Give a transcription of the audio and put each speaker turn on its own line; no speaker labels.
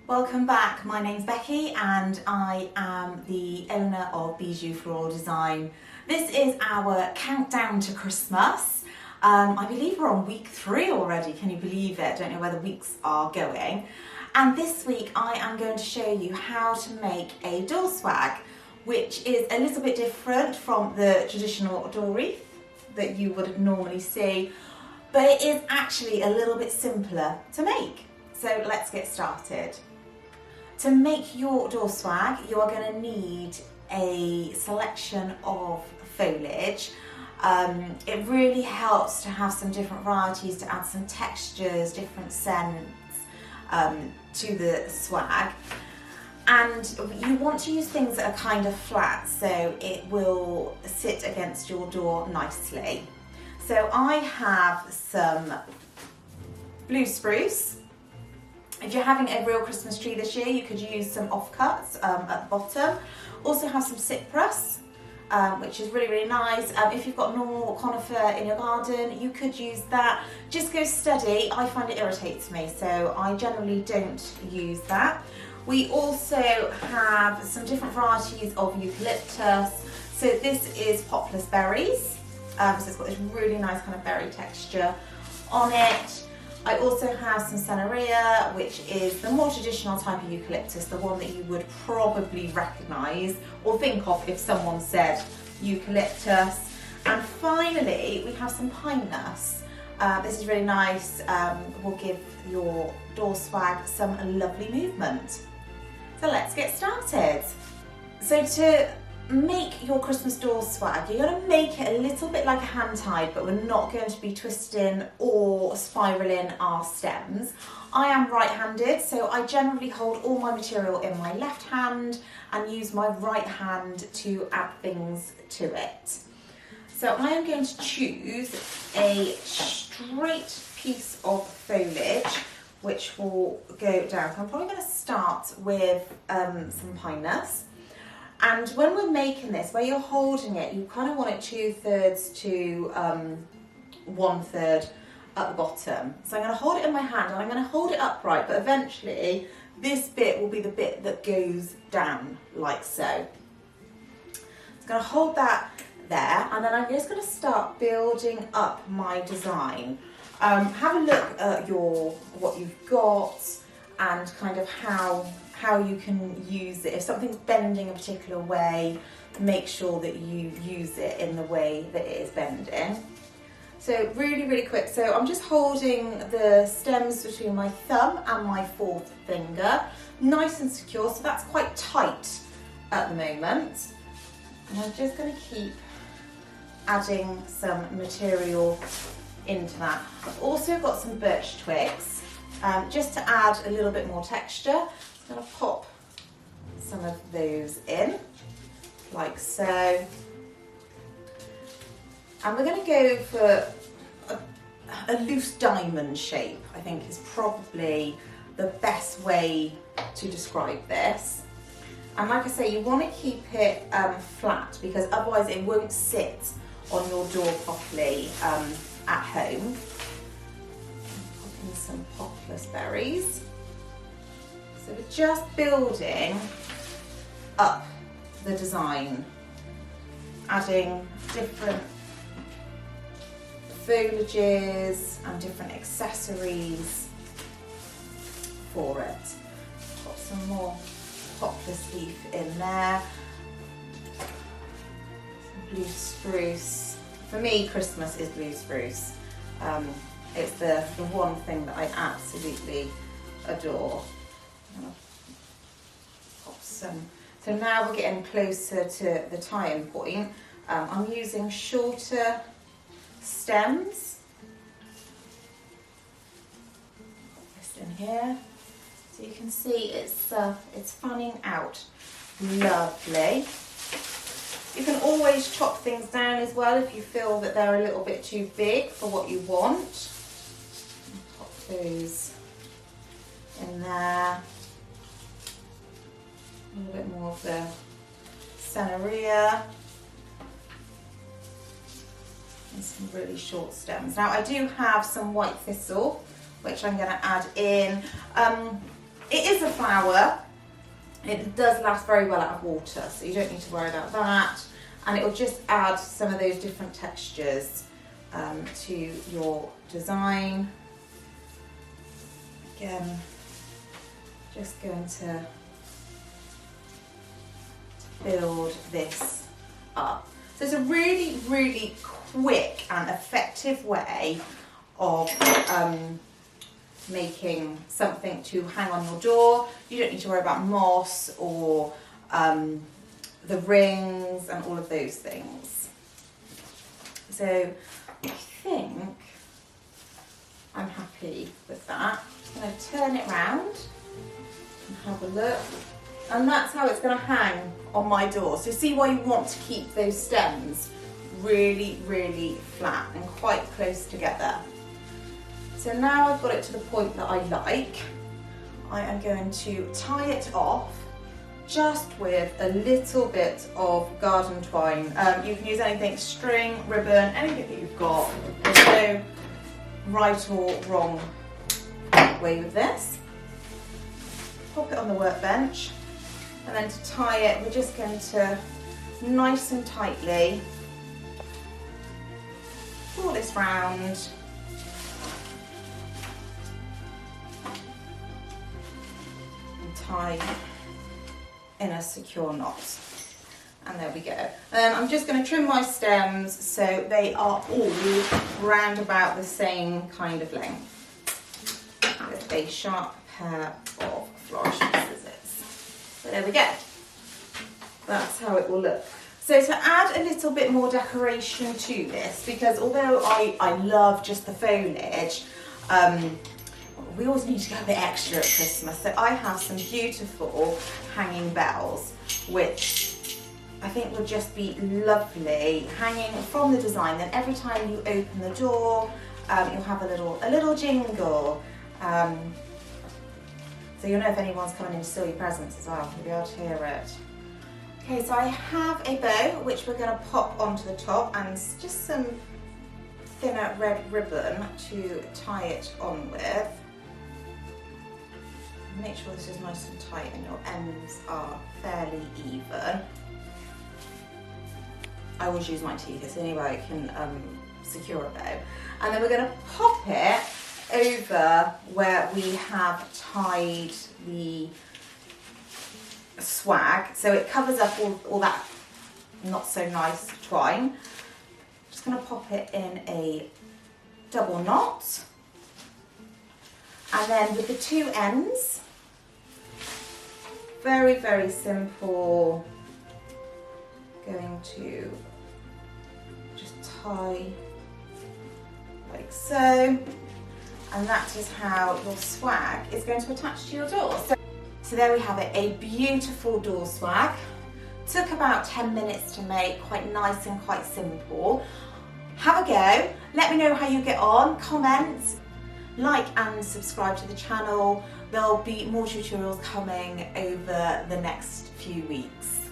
Welcome back, my name's Becky and I am the owner of Bijoux Floral Design. This is our countdown to Christmas. I believe we're on week 3 already, can you believe it? Don't know where the weeks are going. And this week I am going to show you how to make a door swag, which is a little bit different from the traditional door wreath that you would normally see, but it is actually a little bit simpler to make. So let's get started. To make your door swag, you are going to need a selection of foliage. It really helps to have some different varieties to add some textures, different scents to the swag. And you want to use things that are kind of flat so it will sit against your door nicely. So I have some blue spruce. If you're having a real Christmas tree this year, you could use some offcuts at the bottom. Also have some cypress, which is really, really nice. If you've got normal conifer in your garden, you could use that. Just go steady. I find it irritates me, so I generally don't use that. We also have some different varieties of eucalyptus. So this is poplars berries. So it's got this really nice kind of berry texture on it. I also have some Senaria, which is the more traditional type of eucalyptus, the one that you would probably recognise or think of if someone said eucalyptus. And finally, we have some pine nuts. This is really nice, will give your door swag some lovely movement. So let's get started. So to make your Christmas door swag, you're going to make it a little bit like a hand tied, but we're not going to be twisting or spiraling our stems. I am right-handed, so I generally hold all my material in my left hand and use my right hand to add things to it. So I am going to choose a straight piece of foliage which will go down. So I'm probably going to start with some pine nuts. And when we're making this, where you're holding it, you kind of want it 2/3 to 1/3 at the bottom. So I'm going to hold it in my hand and I'm going to hold it upright, but eventually this bit will be the bit that goes down like so. I'm going to hold that there and then I'm just going to start building up my design. Have a look at what you've got and kind of how you can use it. If something's bending a particular way, make sure that you use it in the way that it is bending. So really, really quick. So I'm just holding the stems between my thumb and my 4th finger, nice and secure. So that's quite tight at the moment. And I'm just going to keep adding some material into that. I've also got some birch twigs, just to add a little bit more texture. I'm going to pop some of those in, like so. And we're going to go for a loose diamond shape, I think is probably the best way to describe this. And like I say, you want to keep it flat because otherwise it won't sit on your door properly at home. Pop in some poplars berries. So we're just building up the design, adding different foliages and different accessories for it. Got some more poplar leaf in there, some blue spruce. For me, Christmas is blue spruce. It's the one thing that I absolutely adore. Pop some. So now we're getting closer to the tying point. I'm using shorter stems. Put this in here, so you can see it's fanning out lovely. You can always chop things down as well if you feel that they're a little bit too big for what you want. Pop those in there. A little bit more of the Senaria. And some really short stems. Now I do have some white thistle, which I'm going to add in. It is a flower. It does last very well out of water, so you don't need to worry about that. And it will just add some of those different textures to your design. Again, just going to build this up. So it's a really, really quick and effective way of making something to hang on your door. You don't need to worry about moss or the rings and all of those things. So I think I'm happy with that. I'm going to turn it round and have a look. And that's how it's going to hang on my door. So see why you want to keep those stems really, really flat and quite close together. So now I've got it to the point that I like. I am going to tie it off just with a little bit of garden twine. You can use anything, string, ribbon, anything that you've got. There's no right or wrong way with this. Pop it on the workbench, and then to tie it, we're just going to nice and tightly pull this round and tie in a secure knot. And there we go. I'm just going to trim my stems so they are all round about the same kind of length with a sharp pair of flourish scissors. So there we go. That's how it will look. So to add a little bit more decoration to this, because although I love just the foliage, we always need to go a bit extra at Christmas. So I have some beautiful hanging bells, which I think would just be lovely hanging from the design. Then every time you open the door, you'll have a little jingle. So you'll know if anyone's coming in to steal your presents as well. You'll be able to hear it. Okay, so I have a bow which we're going to pop onto the top, and just some thinner red ribbon to tie it on with. Make sure this is nice and tight and your ends are fairly even. I always use my teeth, it's the only way I can secure a bow. And then we're going to pop it over where we have tied the swag, so it covers up all that not so nice twine. Just going to pop it in a double knot, and then with the two ends, very, very simple, going to just tie like so, and that is how your swag is going to attach to your door. So there we have it, a beautiful door swag. Took about 10 minutes to make, quite nice and quite simple. Have a go, let me know how you get on, comment, like and subscribe to the channel. There'll be more tutorials coming over the next few weeks.